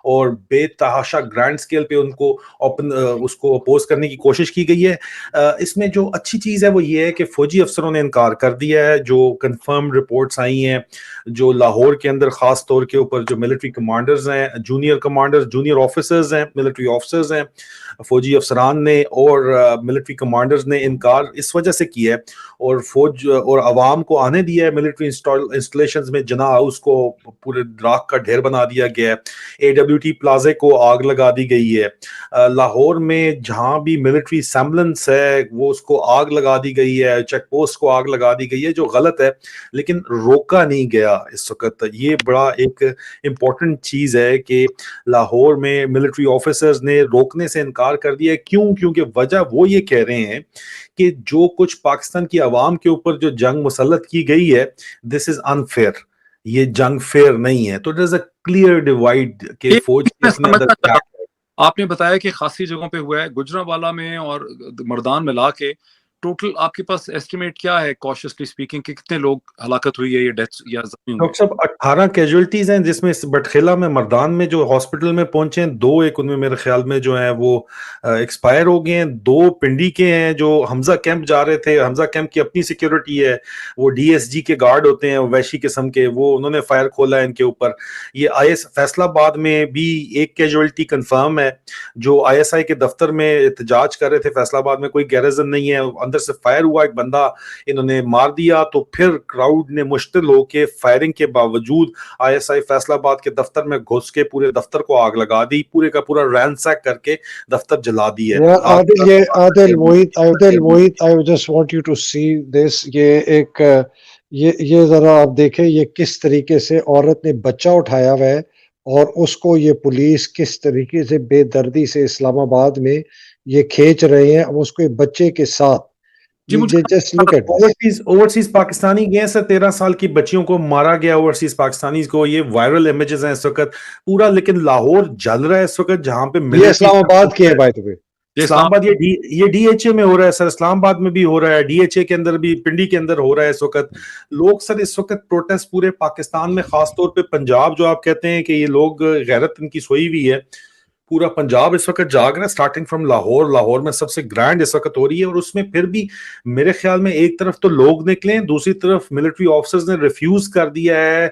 اور بے تحاشا گرینڈ اسکیل پہ ان کو اس کو اپوز کرنے کی کوشش کی گئی ہے. اس میں جو اچھی چیز ہے وہ یہ ہے کہ فوجی افسروں نے انکار کر دیا ہے. جو کنفرم رپورٹس آئی ہیں جو لاہور کے اندر خاص طور کے اوپر جو ملٹری کمانڈرز ہیں, جونیئر کمانڈرز, جونیئر آفیسرز ہیں, ملٹری آفیسرز ہیں, فوجی افسران نے اور ملٹری کمانڈرز نے انکار اس وجہ سے کیا ہے اور فوج اور عوام کو آنے دیا ہے ملٹری انسٹالیشنز میں. جناح ہاؤس کو پورے راکھ کا ڈھیر بنا دیا گیا ہے, اے ڈبلیو ٹی پلازے کو آگ لگا دی گئی ہے, لاہور میں جہاں بھی ملٹری سیمبلنس ہے وہ اس کو آگ لگا دی گئی ہے, چیک پوسٹ کو آگ لگا دی گئی ہے, جو غلط ہے لیکن روکا نہیں گیا اس وقت. یہ بڑا ایک امپورٹنٹ چیز ہے کہ لاہور میں ملٹری آفیسرز نے روکنے سے انکار کر دیا. کیونکہ وجہ وہ یہ کہہ رہے ہیں کہ جو کچھ پاکستان کی عوام کے اوپر جو جنگ مسلط کی گئی ہے دس از انفیئر, یہ جنگ فیئر نہیں ہے. تو دیر از اے کلیئر ڈیوائڈ کہ فوج کے اپنے اندر کیا ہے. آپ نے بتایا کہ خاصی جگہوں پہ ہوا ہے, گجرانوالہ میں اور مردان ملا کے ٹوٹل آپ کے پاس ایسٹیمیٹ کیا ہے کاشیسلی اسپیکنگ کہ کتنے لوگ ہلاکت ہوئی ہے یا ڈیتھ یا زخمی ہوئے؟ ڈاکٹر صاحب 18 کیجولٹیز ہیں جس میں بٹخیلا میں مردان میں جو ہاسپٹل میں پہنچے ہیں 2 ایک ان میں میرے خیال میں جو ہیں وہ ایکسپائر ہو گئے ہیں, 2 پنڈی کے ہیں جو حمزہ کیمپ جا رہے تھے. حمزہ کیمپ کی اپنی سیکیورٹی ہے, وہ ڈی ایس جی کے گارڈ ہوتے ہیں ویشی قسم کے, وہ انہوں نے فائر کھولا ہے ان کے اوپر. یہ آئی ایس فیصل آباد میں بھی ایک کیجولٹی کنفرم ہے جو آئی ایس آئی کے دفتر میں احتجاج کر رہے تھے. فیصل آباد میں کوئی گیریزن نہیں ہے, اندر سے فائر ہوا, ایک بندہ انہوں نے مار دیا تو پھر کراؤڈ نے مشتعل ہو کے فائرنگ کے باوجود آئی ایس آئی فیصل آباد کے دفتر میں گھس کے پورے دفتر کو آگ لگا دی, پورے کا پورا رینسیک کر کے دفتر جلا دی ہے. عادل Mohit I just want you to see this. یہ ایک یہ ذرا آپ دیکھیں یہ کس طریقے سے عورت نے بچہ اٹھایا ہوا ہے اور اس کو یہ پولیس کس طریقے سے بے دردی سے اسلام آباد میں یہ کھینچ رہے ہیں اس کو بچے کے ساتھ. اوورسیز پاکستانی گئے سر, 13 سال کی بچیوں کو مارا گیا اوورسیز پاکستانیز کو, یہ وائرل امیجز ہیں اس وقت پورا. لیکن لاہور جل رہا ہے اس وقت جہاں پہ یہ اسلام آباد کی ہے بائی دی وے, اسلام آباد یہ ڈی ایچ اے میں ہو رہا ہے سر, اسلام آباد میں بھی ہو رہا ہے, ڈی ایچ اے کے اندر بھی, پنڈی کے اندر ہو رہا ہے اس وقت. لوگ سر اس وقت پروٹیسٹ پورے پاکستان میں, خاص طور پہ پنجاب جو آپ کہتے ہیں کہ یہ لوگ غیرت ان کی سوئی ہوئی ہے, پورا پنجاب اس وقت جاگ رہا ہے اسٹارٹنگ فرام لاہور. لاہور میں سب سے گرینڈ اس وقت ہو رہی ہے اور اس میں پھر بھی میرے خیال میں ایک طرف تو لوگ نکلے, دوسری طرف ملٹری آفیسرز نے ریفیوز کر دیا ہے.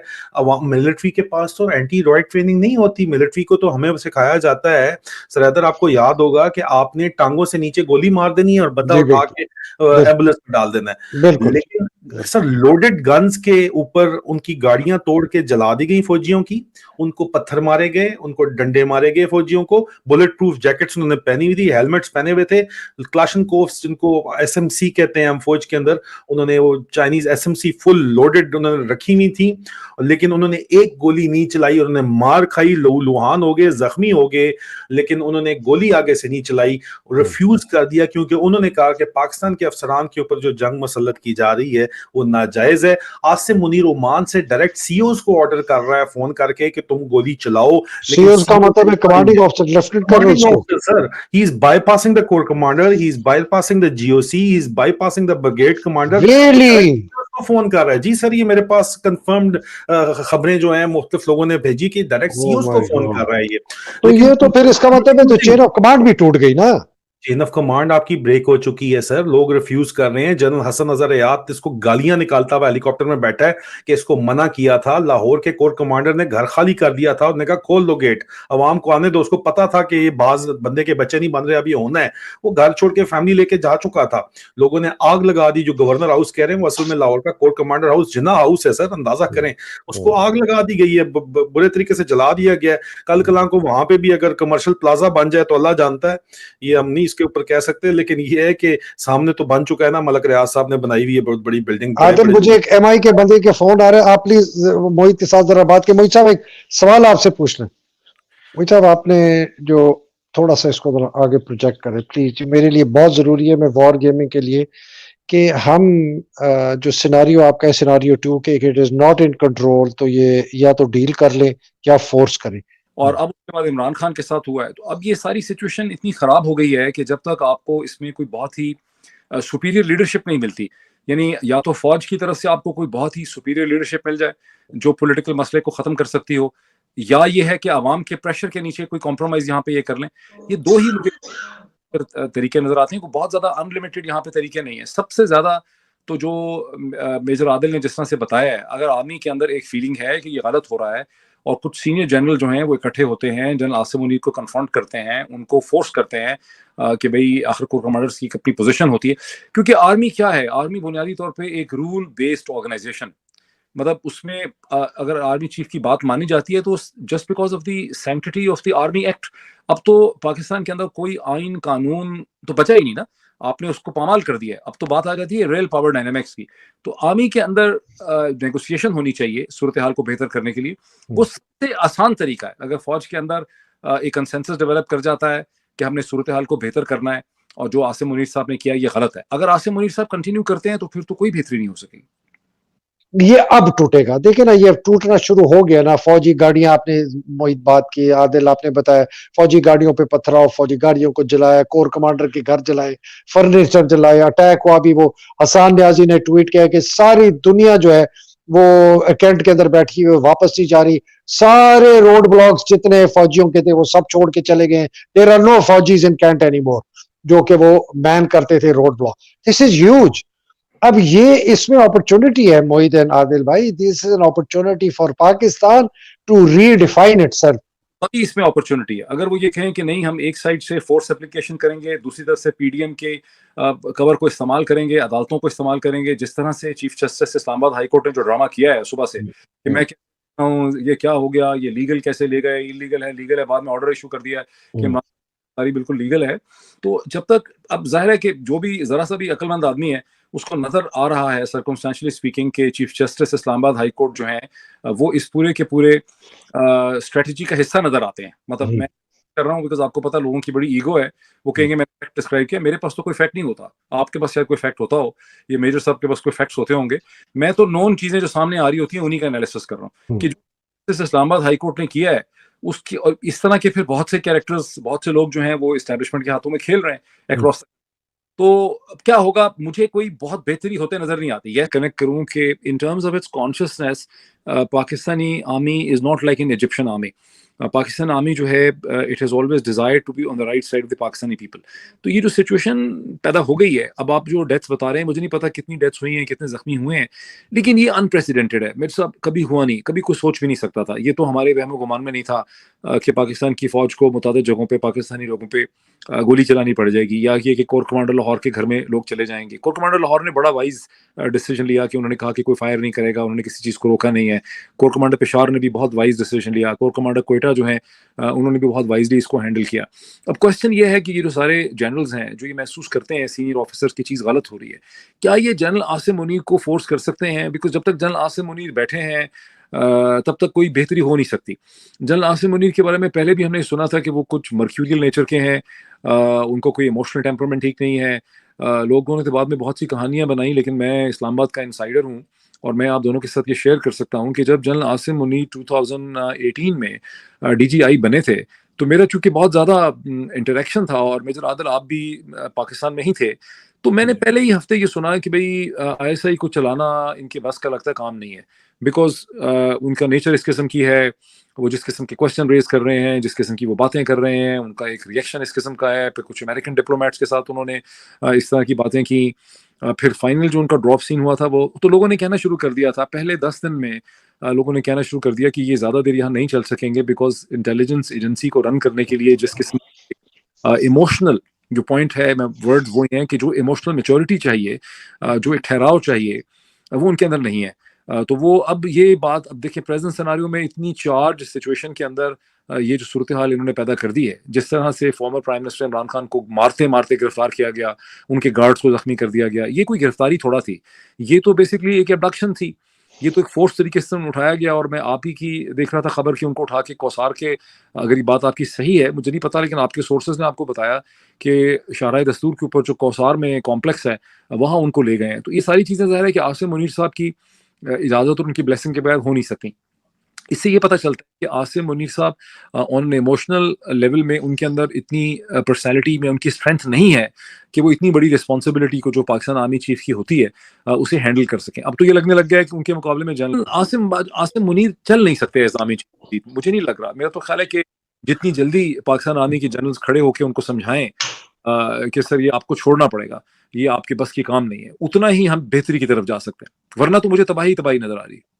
ملٹری کے پاس تو اینٹی رائٹ ٹریننگ نہیں ہوتی, ملٹری کو تو ہمیں سکھایا جاتا ہے سر حیدر, آپ کو یاد ہوگا کہ آپ نے ٹانگوں سے نیچے گولی مار دینی ہے اور بندہ اٹھا کے ایمبولینس میں ڈال دینا ہے. لیکن سر لوڈڈ گنز کے اوپر ان کی گاڑیاں توڑ کے جلا دی گئی فوجیوں کی, ان کو پتھر مارے گئے, ان کو ڈنڈے مارے گئے فوجیوں کو, بلٹ پروف جیکٹس انہوں نے پہنی ہوئی تھی, ہیلمٹس پہنے ہوئے تھے, کلاشن کوفس جن کو ایس ایم سی کہتے ہیں ہم فوج کے اندر, انہوں نے وہ چائنیز ایس ایم سی فل لوڈڈ انہوں نے رکھی ہوئی تھی, لیکن انہوں نے ایک گولی نہیں چلائی, انہوں نے مار کھائی, لوہان ہو گئے, زخمی ہو گئے, لیکن انہوں نے گولی آگے سے نہیں چلائی, ریفیوز کر دیا کیونکہ انہوں نے کہا کہ پاکستان کے افسران کے اوپر جو جنگ مسلط کی جا رہی ہے وہ ناجائز ہے. آصم منیر عمان سے ڈائریکٹ سی اوز کو آرڈر کر رہا ہے فون کر کے کہ تم گولی چلاؤ, لیکن کا مطلب ہے commanding officer, lieutenant colonel sir, he is bypassing the corps commander, he is bypassing the GOC, he is bypassing the brigade commander. Really? Phone کر رہا ہے. جی سر, یہ میرے پاس کنفرمڈ خبریں جو ہیں مختلف لوگوں نے بھیجی کہ ڈائریکٹ سی اوز کو فون کر رہا ہے. یہ تو یہ تو پھر اس کا مطلب ہے تو چین آف کمانڈ بھی ٹوٹ گئی نا, چین آف کمانڈ آپ کی بریک ہو چکی ہے سر, لوگ ریفیوز کر رہے ہیں. جنرل حسن اظہر حیات اس کو گالیاں نکالتا ہوا ہیلی کاپٹر میں بیٹھا ہے کہ اس کو منع کیا تھا, لاہور کے کور کمانڈر نے گھر خالی کر دیا تھا, انہوں نے کہا کھول دو گیٹ, عوام کو آنے دو. اس کو پتا تھا کہ یہ بعض بندے کے بچے نہیں بن رہے, ابھی ہونا ہے. وہ گھر چھوڑ کے فیملی لے کے جا چکا تھا, لوگوں نے آگ لگا دی. جو گورنر ہاؤس کہہ رہے ہیں وہ اصل میں لاہور کا کور کمانڈر ہاؤس جناح ہاؤس ہے سر, اندازہ کریں, اس کو آگ لگا دی گئی ہے, برے طریقے سے جلا دیا گیا ہے. کل کلاں کو وہاں پہ بھی اگر کمرشل پلازا بن جائے تو اللہ جانتا ہے, یہ ہم نہیں اس کے اوپر کہہ سکتے, لیکن یہ ہے کہ سامنے تو بن چکا ہے نا, ملک ریاض صاحب نے بنائی ہوئی ہے بہت بڑی بلڈنگ. عادل مجھے ایک ایم آئی کے بندے کے فون آ رہے ہیں, آپ پلیز موہت کے ساتھ ذرا بات کے. موہت صاحب ایک سوال آپ سے پوچھ لیں. موہت صاحب آپ نے جو تھوڑا سا اس کو ذرا آگے پروجیکٹ کریں پلیز, میرے لیے بہت ضروری ہے, میں وار گیمنگ کے لیے, کہ ہم جو سیناریو آپ کا ہے سیناریو 2 کہ it is not in control, تو یہ یا تو ڈیل کر لیں یا فورس کریں. اور اب اس کے بعد عمران خان کے ساتھ ہوا ہے, تو اب یہ ساری سچویشن اتنی خراب ہو گئی ہے کہ جب تک آپ کو اس میں کوئی بہت ہی سپیریئر لیڈرشپ نہیں ملتی, یعنی یا تو فوج کی طرف سے آپ کو کوئی بہت ہی سپیریئر لیڈرشپ مل جائے جو پولیٹیکل مسئلے کو ختم کر سکتی ہو, یا یہ ہے کہ عوام کے پریشر کے نیچے کوئی کمپرومائز یہاں پہ یہ کر لیں. یہ دو ہی مجھے طریقے نظر آتے ہیں. کوئی بہت زیادہ انلمیٹڈ یہاں پہ طریقے نہیں ہیں. سب سے زیادہ تو جو میجر عادل نے جس طرح سے بتایا ہے, اگر آرمی کے اندر ایک فیلنگ ہے کہ یہ غلط ہو رہا ہے اور کچھ سینئر جنرل جو ہیں وہ اکٹھے ہوتے ہیں, جنرل عاصم منیر کو کنفرنٹ کرتے ہیں, ان کو فورس کرتے ہیں کہ بھئی آخر کور کمانڈرز کی اپنی پوزیشن ہوتی ہے. کیونکہ آرمی کیا ہے, آرمی بنیادی طور پہ ایک رول بیسڈ آرگنائزیشن, مطلب اس میں اگر آرمی چیف کی بات مانی جاتی ہے تو just because of the sanctity of the army act. اب تو پاکستان کے اندر کوئی آئین قانون تو بچا ہی نہیں نا, آپ نے اس کو پامال کر دیا ہے. اب تو بات آ جاتی ہے ریل پاور ڈائنامکس کی. تو آرمی کے اندر نیگوسیشن ہونی چاہیے صورتحال کو بہتر کرنے کے لیے. وہ سب سے آسان طریقہ ہے. اگر فوج کے اندر ایک کنسنسس ڈیولپ کر جاتا ہے کہ ہم نے صورتحال کو بہتر کرنا ہے, اور جو عاصم منیر صاحب نے کیا یہ غلط ہے, اگر عاصم منیر صاحب کنٹینیو کرتے ہیں تو پھر تو کوئی بہتری نہیں ہو سکے گی. یہ اب ٹوٹے گا, دیکھیں نا یہ ٹوٹنا شروع ہو گیا نا. فوجی گاڑیاں, آپ نے محیط بات کی, عادل آپ نے بتایا, فوجی گاڑیوں پہ پتھراؤ, فوجی گاڑیوں کو جلایا, کور کمانڈر کے گھر جلائے, فرنیچر جلائے, اٹیک ہوا. بھی وہ حسان نیازی نے ٹویٹ کیا کہ ساری دنیا جو ہے وہ کینٹ کے اندر بیٹھی ہوئی واپس نہیں جا رہی, سارے روڈ بلاکس جتنے فوجیوں کے تھے وہ سب چھوڑ کے چلے گئے. دیر آر نو فوجیز ان کینٹ اینی مور, جو کہ وہ مین کرتے تھے road block. This is huge. اب یہ اس میں اپرچونٹی ہے محیط عادل بھائی, this is an opportunity for Pakistan to redefine itself. ابھی اس میں اپرچونٹی ہے. اگر وہ یہ کہیں کہ نہیں ہم ایک سائڈ سے فورس اپلیکیشن کریں گے, دوسری طرف سے پی ڈی ایم کے کور کو استعمال کریں گے, عدالتوں کو استعمال کریں گے, جس طرح سے چیف جسٹس اسلام آباد ہائی کورٹ نے جو ڈرامہ کیا ہے صبح سے کہ میں کہتا ہوں یہ کیا ہو گیا, یہ لیگل کیسے لے گئے, لیگل ہے, لیگل ہے, بعد میں آرڈر ایشو کر دیا ہے کہ ساری بالکل لیگل ہے. تو جب تک, اب ظاہر ہے کہ جو بھی ذرا سا بھی عقل مند آدمی ہے اس کو نظر آ رہا ہے سرکمسٹانشلی اسپیکنگ کہ چیف جسٹس اسلام آباد ہائی کورٹ جو ہیں وہ اس پورے کے پورے اسٹریٹجی کا حصہ نظر آتے ہیں. مطلب میں کر رہا ہوں بیکاز آپ کو پتا لوگوں کی بڑی ایگو ہے, وہ کہیں گے میں نے فیکٹ ڈسکرائب کیا, میرے پاس تو کوئی فیکٹ نہیں ہوتا, آپ کے پاس شاید کوئی فیکٹ ہوتا ہو, یہ میجر صاحب کے پاس کوئی فیکٹس ہوتے ہوں گے. میں تو نون چیزیں جو سامنے آ رہی ہوتی ہیں انہی کا انالیسس کر رہا ہوں کہ جو اسلام آباد ہائی کورٹ نے کیا ہے اس کی, اور اس طرح کے پھر بہت سے کیریکٹرز, بہت سے لوگ جو ہیں وہ اسٹیبلشمنٹ کے ہاتھوں میں کھیل رہے ہیں اکراس. تو اب کیا ہوگا, مجھے کوئی بہت بہتری ہوتے نظر نہیں آتی. یہ کنیکٹ کروں کہ in terms of its consciousness Pakistani army is not like in Egyptian army. Pakistan army جو ہے it has always desire to be on the right side of the Pakistani people. تو یہ جو سچویشن پیدا ہو گئی ہے, اب آپ جو ڈیتھس بتا رہے ہیں مجھے نہیں پتا کتنی ڈیتھس ہوئی ہیں, کتنے زخمی ہوئے ہیں, لیکن یہ انپریسیڈنٹڈ ہے. میرے ساتھ کبھی ہوا نہیں, کبھی کوئی سوچ بھی نہیں سکتا تھا. یہ تو ہمارے وہم و گمان میں نہیں تھا کہ پاکستان کی فوج کو متعدد جگہوں پہ پاکستانی لوگوں پہ گولی چلانی پڑ جائے گی, یا یہ کہ کور کمانڈر لاہور کے گھر میں لوگ چلے جائیں گے. کور کمانڈر لاہور نے بڑا وائز ڈیسیجن لیا کہ انہوں نے کہا کہ کوئی فائر نہیں کرے گا, انہوں نے کسی چیز کو روکا نہیں ہے. کور کمانڈر پشاور نے بھی بہت وائز ڈیسیجن لیا. کور کمانڈر کوئٹہ جو ہیں انہوں نے بھی بہت وائزلی اس کو ہینڈل کیا. اب کوشچن یہ ہے کہ یہ جو سارے جنرلز ہیں جو یہ محسوس کرتے ہیں سینئر آفیسرز کی چیز غلط ہو رہی ہے, کیا یہ جنرل عاصم منیر کو فورس کر سکتے ہیں؟ بیکاز جب تک جنرل عاصم منیر بیٹھے ہیں تب تک کوئی بہتری ہو نہیں سکتی. جنرل عاصم منیر کے بارے میں پہلے بھی ہم نے سنا تھا کہ وہ کچھ مرکیوریل نیچر کے ہیں, ان کو کوئی ایموشنل ٹیمپرمنٹ ٹھیک نہیں ہے. لوگوں نے تو بعد میں بہت سی کہانیاں بنائیں, لیکن میں اسلام آباد کا انسائڈر ہوں اور میں آپ دونوں کے ساتھ یہ شیئر کر سکتا ہوں کہ جب جنرل عاصم منیر 2018 میں ڈی جی آئی بنے تھے تو میرا چونکہ بہت زیادہ انٹریکشن تھا, اور میجر عادل آپ بھی پاکستان میں ہی تھے, تو میں نے پہلے ہی ہفتے یہ سنا کہ بھئی آئی ایس آئی کو چلانا ان کے بس کا لگتا کام نہیں ہے, بیکاز ان کا نیچر اس قسم کی ہے, وہ جس قسم کے کوشچن ریز کر رہے ہیں, جس قسم کی وہ باتیں کر رہے ہیں, ان کا ایک ریئیکشن اس قسم کا ہے. پھر کچھ امریکن ڈپلومیٹس کے ساتھ انہوں نے اس طرح کی باتیں کی. پھر فائنل جو ان کا ڈراپ سین ہوا تھا وہ تو لوگوں نے کہنا شروع کر دیا تھا, پہلے 10 دن میں لوگوں نے کہنا شروع کر دیا کہ یہ زیادہ دیر یہاں نہیں چل سکیں گے, بیکاز انٹیلیجنس ایجنسی کو رن کرنے کے لیے جس قسم ایموشنل جو پوائنٹ ہے, میں ورڈ وہ ہیں کہ جو ایموشنل میچورٹی چاہیے, جو ٹھہراؤ چاہیے, وہ ان کے اندر نہیں ہے. تو وہ اب یہ بات, اب دیکھیں پریزنٹ سیناریو میں اتنی چارج سچویشن کے اندر یہ جو صورتحال انہوں نے پیدا کر دی ہے, جس طرح سے former prime minister Imran Khan کو مارتے مارتے گرفتار کیا گیا, ان کے گارڈز کو زخمی کر دیا گیا, یہ کوئی گرفتاری تھوڑا تھی, یہ تو بیسکلی ایک ابڈکشن تھی, یہ تو ایک فورس طریقے سے اٹھایا گیا. اور میں آپ ہی کی دیکھ رہا تھا خبر کہ ان کو اٹھا کے کوثار کے, اگر یہ بات آپ کی صحیح ہے مجھے نہیں پتا, لیکن آپ کے سورسز نے آپ کو بتایا کہ شاہراہ دستور کے اوپر جو کوثار میں کمپلیکس ہے وہاں ان کو لے گئے ہیں. تو یہ ساری چیزیں ظاہر ہے کہ عاصم منیر صاحب کی اجازت اور ان کی بلیسنگ کے بغیر ہو نہیں سکتی. اس سے یہ پتہ چلتا ہے کہ عاصم منیر صاحب آن ایموشنل لیول میں ان کے اندر اتنی پرسنالٹی میں ان کی اسٹرینتھ نہیں ہے کہ وہ اتنی بڑی رسپانسبلٹی کو جو پاکستان آرمی چیف کی ہوتی ہے اسے ہینڈل کر سکیں. اب تو یہ لگنے لگ گیا ہے کہ ان کے مقابلے میں جنرل عاصم منیر چل نہیں سکتے ایز آرمی چیف. مجھے نہیں لگ رہا, میرا تو خیال ہے کہ جتنی جلدی پاکستان آرمی کے جنرلز کھڑے ہو کے ان کو سمجھائیں کہ سر یہ آپ کو چھوڑنا پڑے گا, یہ آپ کے بس کی کام نہیں ہے, اتنا ہی ہم بہتری کی طرف جا سکتے ہیں, ورنہ تو مجھے تباہی نظر آ رہی ہے.